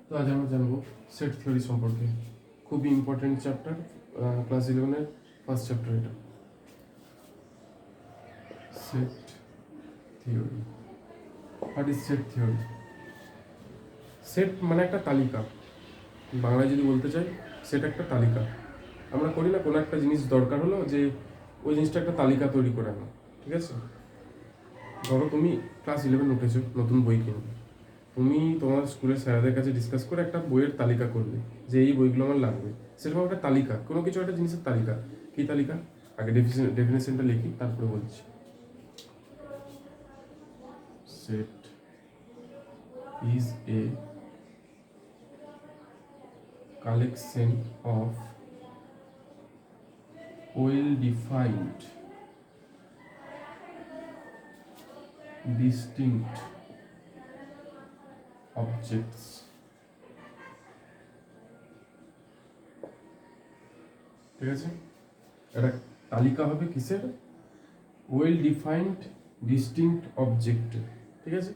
তো আজ আমরা জানবো সেট থিওরি সম্পর্কে। খুবই ইম্পর্টেন্ট চ্যাপ্টার, ক্লাস 11-এর ফার্স্ট চ্যাপ্টার এটা। Set theory. What is set theory? Set মানে একটা তালিকা। বাংলায় যদি বলতে চাই, সেট একটা তালিকা। আমরা করি না, কোনো একটা জিনিস দরকার হলো যে ওই জিনিসটা একটা তালিকা তৈরি করে আনা, ঠিক আছে? ধরো তুমি ক্লাস 11 উঠেছো, নতুন বই কিনবে। তুমি তোমার স্কুলের স্যারদের কাছে ডিসকাস করে একটা বইয়ের তালিকা করবে যে এই বইগুলো আমার লাগবে। সেরকম একটা তালিকা, কোনো কিছু একটা জিনিসের তালিকা। কী তালিকা? আগে ডেফিনেশনটা লিখি, তারপরে বলছি। Set is a collection of well defined distinct objects ঠিক আছে? এটা তালিকা হবে কিসের? ওয়েল ডিফাইন্ড ডিস্টিংক্ট অবজেক্ট, ঠিক আছে?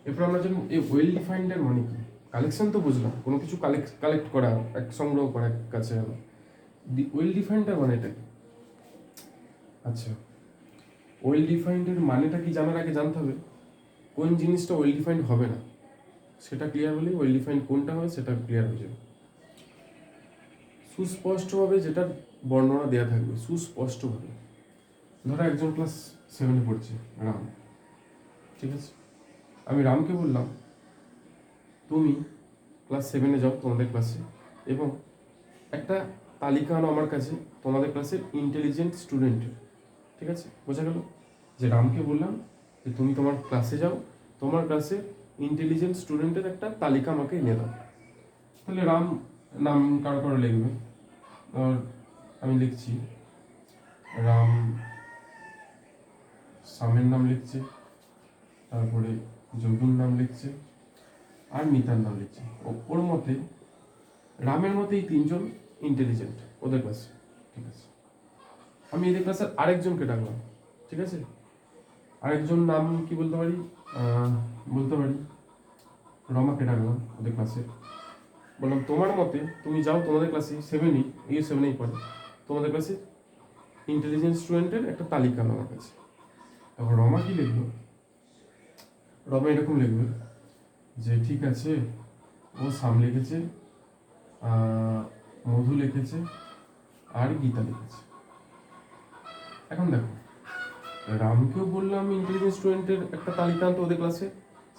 এরপর আমরা জানবো এই ওয়েল ডিফাইন্ড এর মানে কি। কালেকশন তো বুঝলাম, কোনো কিছু কালেক্ট করা, এক সংগ্রহ করা এক কাছে। ওয়েল ডিফাইন্ড এর মানে এটা কি? আচ্ছা, ওয়েল ডিফাইন্ড এর মানেটা কি জানার আগে জানতে হবে কোন জিনিসটা ওয়েল ডিফাইন্ড হবে না। সেটা ক্লিয়ার হলেই ওয়েল ডিফাইন্ড কোনটা হবে সেটা ক্লিয়ার হয়ে যাবে। সুস্পষ্টভাবে যেটা বর্ণনা দেওয়া থাকবে, সুস্পষ্টভাবে। ধরো একজন ক্লাস 7-এ পড়ছে, রাম, ঠিক আছে? আমি রামকে বললাম তুমি ক্লাস 7-এ যাও তোমাদের ক্লাসে, এবং একটা তালিকা আনো আমার কাছে তোমাদের ক্লাসের ইন্টেলিজেন্ট স্টুডেন্টের, ঠিক আছে? বোঝা গেল যে রামকে বললাম যে তুমি তোমার ক্লাসে যাও, তোমার ক্লাসে ইন্টেলিজেন্ট স্টুডেন্টের একটা তালিকা আমাকে এনে দাও। তাহলে রাম নাম কারো কারো লিখবে, আর আমি লিখছি রাম, সামের নাম লিখছে, তারপরে যোগুর নাম লিখছে, আর মিতার নাম লিখছে। ওর মতে, রামের মতে এই তিনজন ইন্টেলিজেন্ট ওদের ক্লাসে, ঠিক আছে? আমি এদের ক্লাসের আরেকজনকে ডাকলাম, ঠিক আছে? আরেকজন নাম কি বলতে পারি? বলতে পারি রমাকে ডাকলাম ওদের ক্লাসে, বললাম তোমার মতে তুমি যাও তোমাদের ক্লাসে 7-এই পড়ে, তোমাদের ক্লাসে ইন্টেলিজেন্ট স্টুডেন্টের একটা তালিকা আনো আমার কাছে। তখন রমা কি লিখলো? রমা এরকম লিখবে যে ঠিক আছে, ও সাম লিখেছে, মধু লিখেছে, আর গীতা লিখেছে। এখন দেখো, রামকেও বললাম ইন্টেলিজেন্ট স্টুডেন্টের একটা তালিকা আনতে ওদের ক্লাসে,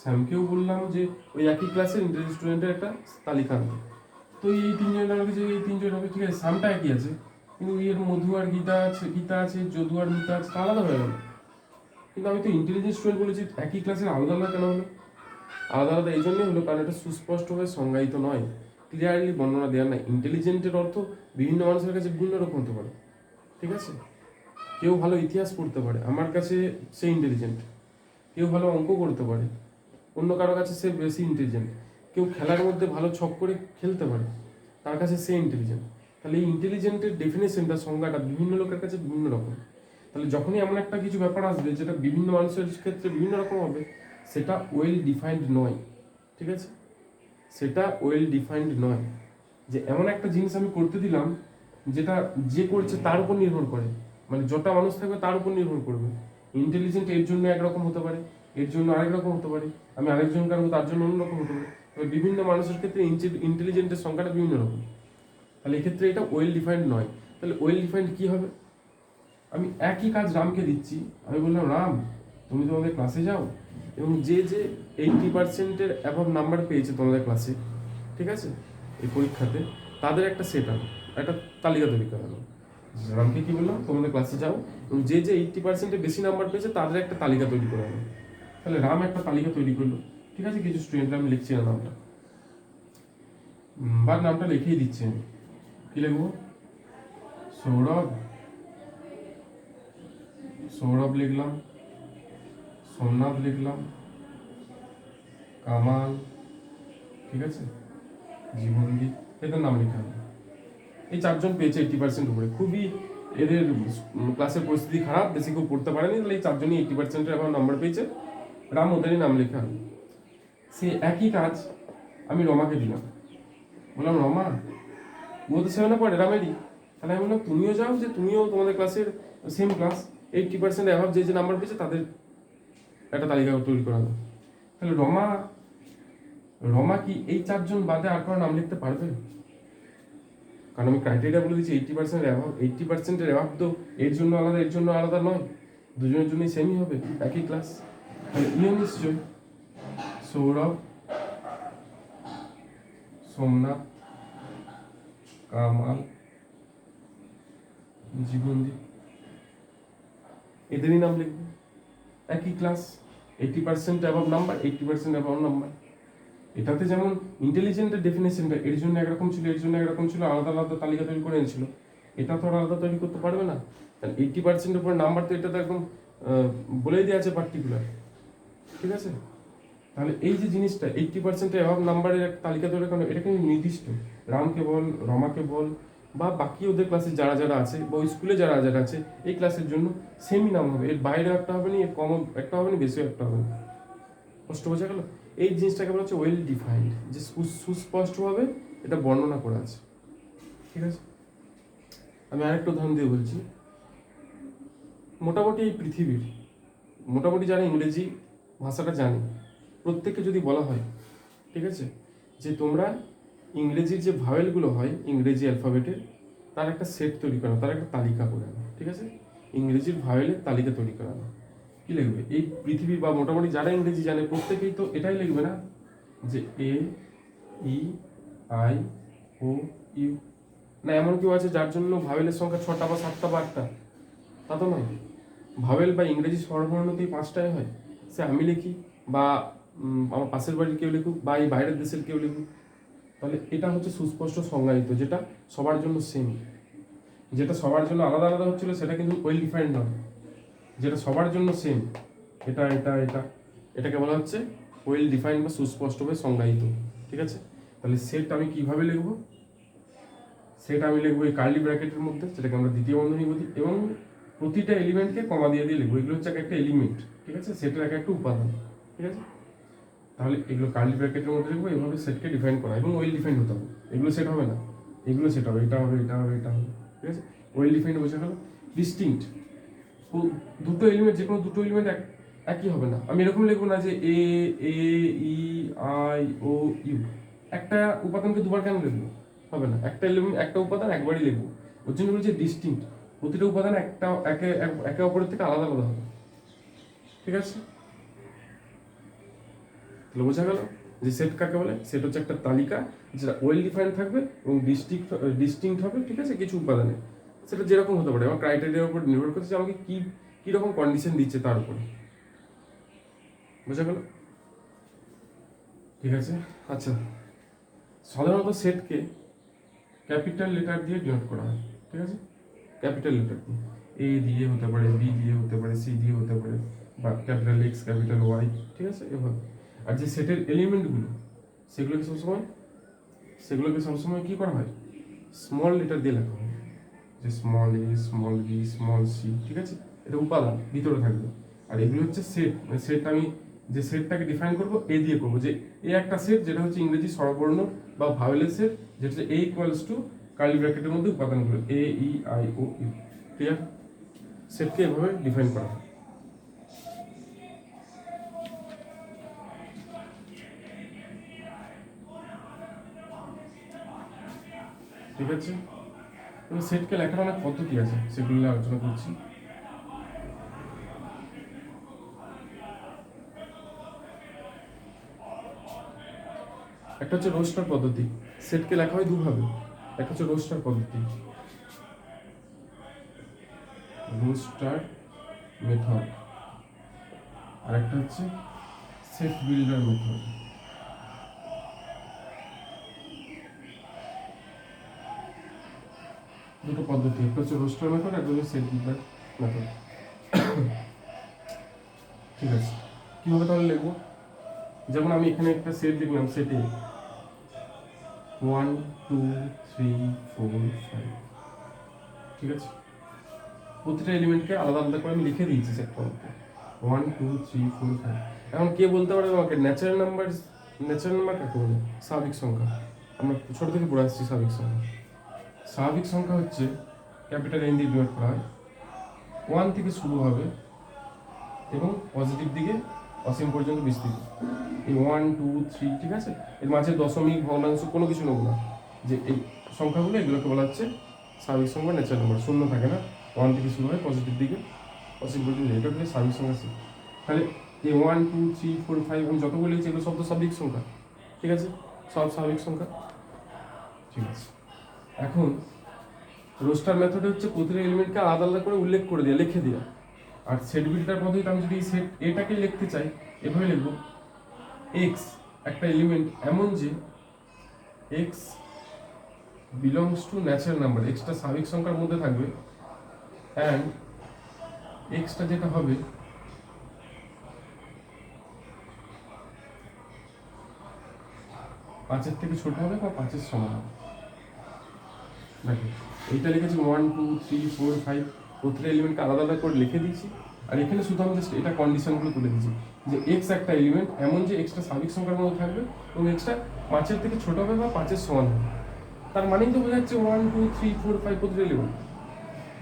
স্যামকেও বললাম যে ওই একই ক্লাসের ইন্টেলিজেন্ট স্টুডেন্টের একটা তালিকা আনতে। তো এই তিনজন হবে, ঠিক আছে, সামটা একই আছে, কিন্তু এর মধু আর গীতা আছে, যদু আর মিতা আছে, তা আলাদা হয়ে গেল। কিন্তু আমি তো ইন্টেলিজেন্ট স্টুডেন্ট বলেছি, একই ক্লাসের আলাদা আলাদা কেন হলো? আলাদা আলাদা এই জন্যই হলো কারণ এটা সুস্পষ্টভাবে সংজ্ঞায়িত নয়, ক্লিয়ারলি বর্ণনা দেওয়া নাই। ইন্টেলিজেন্টের অর্থ বিভিন্ন মানুষের কাছে বিভিন্ন রকম হতে পারে, ঠিক আছে? কেউ ভালো ইতিহাস পড়তে পারে, আমার কাছে সে ইন্টেলিজেন্ট। কেউ ভালো অঙ্ক করতে পারে, অন্য কারো কাছে সে বেশি ইন্টেলিজেন্ট। কেউ খেলার মধ্যে ভালো ছক করে খেলতে পারে, তার কাছে সে ইন্টেলিজেন্ট। তাহলে এই ইন্টেলিজেন্টের ডেফিনেশনটা, সংজ্ঞাটা বিভিন্ন লোকের কাছে বিভিন্ন রকম। তাহলে যখনই এমন একটা কিছু ব্যাপার আসবে যেটা বিভিন্ন মানুষের ক্ষেত্রে বিভিন্ন রকম হবে, সেটা ওয়েল ডিফাইন্ড নয়, ঠিক আছে? সেটা ওয়েল ডিফাইন্ড নয়। যে এমন একটা জিনিস আমি করতে দিলাম যেটা যে করছে তার উপর নির্ভর করে, মানে যটা মানুষ থাকবে তার উপর নির্ভর করবে। ইন্টেলিজেন্ট এর জন্য একরকম হতে পারে, এর জন্য আরেক রকম হতে পারে, আমি আরেকজন কারণ তার জন্য অন্যরকম হতে পারে। তবে বিভিন্ন মানুষের ক্ষেত্রে ইন্টেলিজেন্টের সংখ্যাটা বিভিন্ন রকম। তাহলে এক্ষেত্রে এটা ওয়েল ডিফাইন্ড নয়। তাহলে ওয়েল ডিফাইন্ড কি হবে? আমি একই কাজ রামকে দিচ্ছি, আমি বললাম রাম তুমি তোমাদের ক্লাসে যাও, এবং যে 80%-এর অ্যাভাব নাম্বার পেয়েছে তোমাদের ক্লাসে, ঠিক আছে, এই পরীক্ষাতে, তাদের একটা সেট আনো, একটা তালিকা তৈরি করানো। রামকে কি বললাম, তোমাদের ক্লাসে যাও এবং যে 80%-এর বেশি নাম্বার পেয়েছে তাদের একটা তালিকা তৈরি করে আনো। তাহলে রাম একটা তালিকা তৈরি করলো, ঠিক আছে? কিছু স্টুডেন্টরা, আমি লিখছি না নামটা, বা নামটা লিখেই দিচ্ছি আমি। কি লিখবো? সৌরভ লিখলাম, সোমনাথ লিখলাম, কামাল, ঠিক আছে, জীবনদীপ, এদের নাম লিখা হবে। এই 4জন পেয়েছে 80% উপরে। খুবই এদের ক্লাসের পরিস্থিতি খারাপ, বেশি কেউ পড়তে পারেনি, তাহলে এই 4জনই 80%-এর এখন নাম্বার পেয়েছে। রাম ওদেরই নাম লেখা হবে। সে একই কাজ আমি রমাকে দিলাম, বললাম রমা, ও তো 7-এ পড়ে রামেরই, তাহলে আমি বললাম তুমিও যাও, যে তুমিও তোমাদের ক্লাসের সেম ক্লাস, 80% অ্যাভাব যে যে নাম্বার পেয়েছে তাদের একটা তালিকা তৈরি করানো। তাহলে রমা কি এই 4 জন বাদে আর কারো নাম লিখতে পারবে? কারণ আমি ক্রাইটেরিয়া বলে দিচ্ছি 80% অ্যাভাব, 80%-এর অ্যাভাব তো এর জন্য আলাদা এর জন্য আলাদা নয়, দুজনের জন্যই সেমই হবে, একই ক্লাস। তাহলে ইও নিশ্চয় সৌরভ, সোমনাথ, কামাল, জীবনদীপ, এদেরই নাম লিখবে, একই ক্লাস, 80% অ্যাভাব নাম্বার, 80% অ্যাভাব নাম্বার। এটাতে যেমন ইন্টেলিজেন্টের ডেফিনেশনটা এর জন্য একরকম ছিল, এর জন্য একরকম ছিল, আলাদা আলাদা তালিকা তৈরি করে এনেছিল, এটা তো আর আলাদা তৈরি করতে পারবে না। তাহলে 80%-এর উপর নাম্বার তো এটা তো একদম বলেই দেওয়া আছে পার্টিকুলার, ঠিক আছে? তাহলে এই যে জিনিসটা 80%-এর অ্যাভাব নাম্বারের একটা তালিকা তৈরি করানো, এটা কিন্তু নির্দিষ্ট, রামকে বল, রমাকে বল, বা বাকি ওদের ক্লাসে যারা যারা আছে, বা ওই স্কুলে যারা যারা আছে এই ক্লাসের জন্য সেমই নাম হবে, এর বাইরে একটা হবে না, এর কম একটা হবে না, বেশিও একটা হবে না। স্পষ্ট বোঝা গেল? এই জিনিসটাকে বলা হচ্ছে ওয়েল ডিফাইন্ড, যে সুস্পষ্টভাবে এটা বর্ণনা করা আছে, ঠিক আছে? আমি আরেকটা উদাহরণ দিয়ে বলছি। মোটামুটি এই পৃথিবীর মোটামুটি যারা ইংরেজি ভাষাটা জানে প্রত্যেককে যদি বলা হয়, ঠিক আছে, যে তোমরা ইংরেজির যে ভাওয়েলগুলো হয় ইংরেজি অ্যালফাবেটের, তার একটা সেট তৈরি করা, তার একটা তালিকা করে আনো, ঠিক আছে? ইংরেজির ভাওয়েলের তালিকা তৈরি করানো, কি লিখবে? এই পৃথিবীর বা মোটামুটি যারা ইংরেজি জানে প্রত্যেকেই তো এটাই লিখবে না, যে এ, ই, আই, ও, ইউ। না এমন কেউ আছে যার জন্য ভাওয়েলের সংখ্যা 6টা বা 7টা বা 8টা? তা তো নয়। ভাওয়েল বা ইংরেজি স্বরবর্ণতেই 5টাই হয়, সে আমি লিখি বা আমার পাশের বাড়ির কেউ লিখুক বা এই বাইরের দেশের কেউ লিখুক। তাহলে এটা হচ্ছে সুস্পষ্ট সংজ্ঞায়িত, যেটা সবার জন্য সেম। যেটা সবার জন্য আলাদা আলাদা হচ্ছিল সেটা কিন্তু ওয়েল ডিফাইন্ড নয়, যেটা সবার জন্য সেম, এটা এটা এটা, এটাকে বলা হচ্ছে ওয়েল ডিফাইন্ড বা সুস্পষ্টভাবে সংজ্ঞায়িত, ঠিক আছে? তাহলে সেট আমি কিভাবে লিখবো? সেটা আমি লিখবো এই কার্লি ব্র্যাকেটের মধ্যে, যেটাকে আমরা দ্বিতীয় বন্ধনী বলি, এবং প্রতিটা এলিমেন্টকে কমা দিয়ে দিয়ে লিখবো, এগুলো হচ্ছে একটা এলিমেন্ট, ঠিক আছে? সেটার একটা উপাদান, ঠিক আছে? তাহলে এগুলো কার্লি ব্র্যাকেটের মধ্যে লিখবো, এভাবে সেটকে ডিফাইন করা, এবং ওয়েল ডিফাইন্ড হতে হবে। এগুলো সেট হবে না, এগুলো সেট হবে, এটা হবে, এটা হবে, এটা হবে, ঠিক আছে? ওয়েল ডিফাইন্ড বোঝা গেল। ডিস্টিংক্ট, দুটো এলিমেন্ট, যে কোনো দুটো এলিমেন্ট একই হবে না। আমি এরকম লিখবো না যে এ, ই, আই, ও, ইউ, একটা উপাদানকে দুবার কেন লিখবো? হবে না, একটা এলিমেন্ট একটা উপাদান একবারই লিখবো। ওর জন্য বলছে ডিস্টিংক্ট, প্রতিটা উপাদান একটা একে একে অপরের থেকে আলাদা আলাদা হবে, ঠিক আছে? তাহলে বোঝা গেল যে সেট কাকে বলে? সেট হচ্ছে একটা তালিকা যেটা ওয়েল ডিফাইন্ড থাকবে এবং ডিস্টিংক্ট হবে, ঠিক আছে, কিছু উপাদানে। সেটা যেরকম হতে পারে, আমার ক্রাইটেরিয়ার উপর নির্ভর করছে যে আমাকে কি রকম কন্ডিশন দিচ্ছে তার উপরে। বোঝা গেল? ঠিক আছে। আচ্ছা, সাধারণত সেটকে ক্যাপিটাল লেটার দিয়ে ডিনোট করা হয়, ঠিক আছে? ক্যাপিটাল লেটার দিয়ে, এ দিয়ে হতে পারে, বি দিয়ে হতে পারে, সি দিয়ে হতে পারে, বা ক্যাপিটাল এক্স, ক্যাপিটাল ওয়াই, ঠিক আছে, এভাবে। আর যে সেটের এলিমেন্টগুলো সেগুলোকে সবসময় কি করা হয়? স্মল লেটার দিয়ে লেখা হয়, যে স্মল এ, স্মল বি, স্মল সি, ঠিক আছে? এটা উপাদান ভিতরে থাকবে। আর এগুলো হচ্ছে সেট, মানে সেট আমি যে সেটটাকে ডিফাইন করবো এ দিয়ে করবো, যে এ একটা সেট যেটা হচ্ছে ইংরেজি স্বরবর্ণ বা ভাওয়েলের সেট, যেটা হচ্ছে এ ইকুয়ালস টু কার্লি ব্র্যাকেটের মধ্যে উপাদানগুলো এ, ই, আই, ও, ইউ। ক্লিয়ার? সেটকে এভাবে ডিফাইন করা হয়। ঠিক আছে? এবং সেটকে লেখার অনেক পদ্ধতি আছে, সেগুলো নিয়ে আলোচনা করছি। একটা হচ্ছে রোস্টার পদ্ধতি, সেটকে লেখা হয় দুভাবে। একটা হচ্ছে রোস্টার পদ্ধতি, রোস্টার মেথড, আর একটা হচ্ছে সেট বিল্ডার মেথড। দুটো পদ্ধতি, একটা হচ্ছে রোস্টার মেথড, একটা হচ্ছে সেট বিল্ডার মেথড। ঠিক আছে, কীভাবে তাহলে লিখবো? যেমন আমি এখানে একটা সেট লিখলাম, সেটে 1 2 3 4 5, ঠিক আছে? প্রতিটা এলিমেন্টকে আলাদা আলাদা করে আমি লিখে দিয়েছি সেটটার মধ্যে, 1 2 3 4 5। এখন কে বলতে পারবে আমাকে ন্যাচারাল নাম্বার ন্যাচারাল নাম্বার কাকে বলে? স্বাভাবিক সংখ্যা। আমরা ছোট থেকে পড়ে আসছি স্বাভাবিক সংখ্যা। স্বাভাবিক সংখ্যা হচ্ছে ক্যাপিটাল এন দিয়ে ডিনোট করা হয়, 1 থেকে শুরু হবে এবং পজিটিভ দিকে অসীম পর্যন্ত বিস্তৃত। এই 1, 2, 3, ঠিক আছে? এর মাঝে দশমিক, ভগ্নাংশ কোনো কিছু নেব না। যে এই সংখ্যাগুলো এগুলোকে বলা হচ্ছে স্বাভাবিক সংখ্যা, ন্যাচারাল নাম্বার। শূন্য থাকে না, 1 থেকে শুরু হয়, পজিটিভ দিকে অসীম পর্যন্ত, এটা হচ্ছে স্বাভাবিক সংখ্যা সি। তাহলে এই 1, 2, 3, 4, 5 আমি যতগুলো লিখছি এগুলো সব তো স্বাভাবিক সংখ্যা, ঠিক আছে? সব স্বাভাবিক সংখ্যা, ঠিক আছে। এখন রোস্টার মেথডে হচ্ছে প্রতিটা এলিমেন্টকে আলাদা আলাদা করে উল্লেখ করে দেওয়া, লিখে দেওয়া। আর সেট বিল্ডার পদ্ধতিতে আমি যদি সেট এটাকে লিখতে চাই, এভাবে লিখবো এক্স একটা এলিমেন্ট এমন যে x belongs to natural number, extra স্বাভাবিক সংখ্যার মধ্যে থাকবে, অ্যান্ড এক্সটা যেটা হবে পাঁচের থেকে ছোট হবে বা পাঁচের সমান হবে। দেখো এইটা লিখেছি 1, 2, 3, 4, 5, প্রতিটা এলিমেন্টকে আলাদা আলাদা করে লিখে দিয়েছি। আর এখানে শুধু আমি জাস্ট এটা কন্ডিশনগুলো তুলে দিয়েছি যে এক্স একটা এলিমেন্ট এমন যে এক্সটা স্বাভাবিক সংখ্যার মধ্যে থাকবে এবং এক্সটা পাঁচের থেকে ছোট হবে বা পাঁচের সমান হবে। তার মানেই তো বোঝাচ্ছে 1, 2, 3, 4, 5 প্রতিটা এলিমেন্ট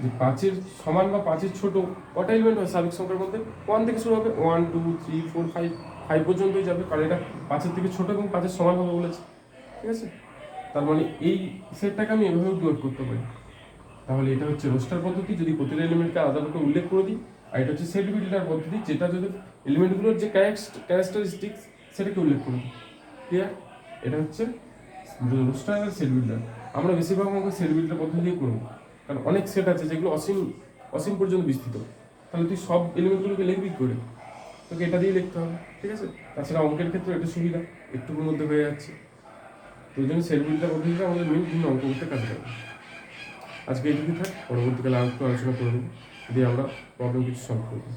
যে পাঁচের সমান বা পাঁচের ছোট কটা এলিমেন্ট হয় স্বাভাবিক সংখ্যার মধ্যে? 1 থেকে শুরু হবে, 1, 2, 3, 4, 5, 5 পর্যন্তই যাবে, কারণ এটা পাঁচের থেকে ছোট এবং পাঁচের সমান হবে বলেছে, ঠিক আছে? তার মানে এই সেটটাকে আমি এভাবেও ডিনোট করতে পারি। তাহলে এটা হচ্ছে রোস্টার পদ্ধতি, যদি প্রতিটা এলিমেন্টকে আলাদা করে উল্লেখ করে দিই। আর এটা হচ্ছে সেট বিল্ডার পদ্ধতি, যেটা যদি এলিমেন্টগুলোর যে ক্যারেক্টারিস্টিক্স সেটাকে উল্লেখ করে দিই। ক্লিয়ার? এটা হচ্ছে রোস্টার আর সেট বিল্ডার। আমরা বেশিরভাগ অঙ্ক সেট বিল্ডার পদ্ধতি দিয়ে করবো, কারণ অনেক সেট আছে যেগুলো অসীম অসীম পর্যন্ত বিস্তৃত। তাহলে তুই সব এলিমেন্টগুলোকে লিখবি করে, তোকে এটা দিয়ে লিখতে হবে, ঠিক আছে? তাছাড়া অঙ্কের ক্ষেত্রে এটা সুবিধা, একটুকুর মধ্যে হয়ে যাচ্ছে। তো ওই জন্য সেট বিল্ডার পদ্ধতিটা আমাদের বিভিন্ন অঙ্ক করতে কাজে লাগে। আজকে এইটুকুই থাক, পরবর্তীকালে আর একটু আলোচনা করে দেবো, দিয়ে আমরা প্রবলেম কিছু সলভ করবো।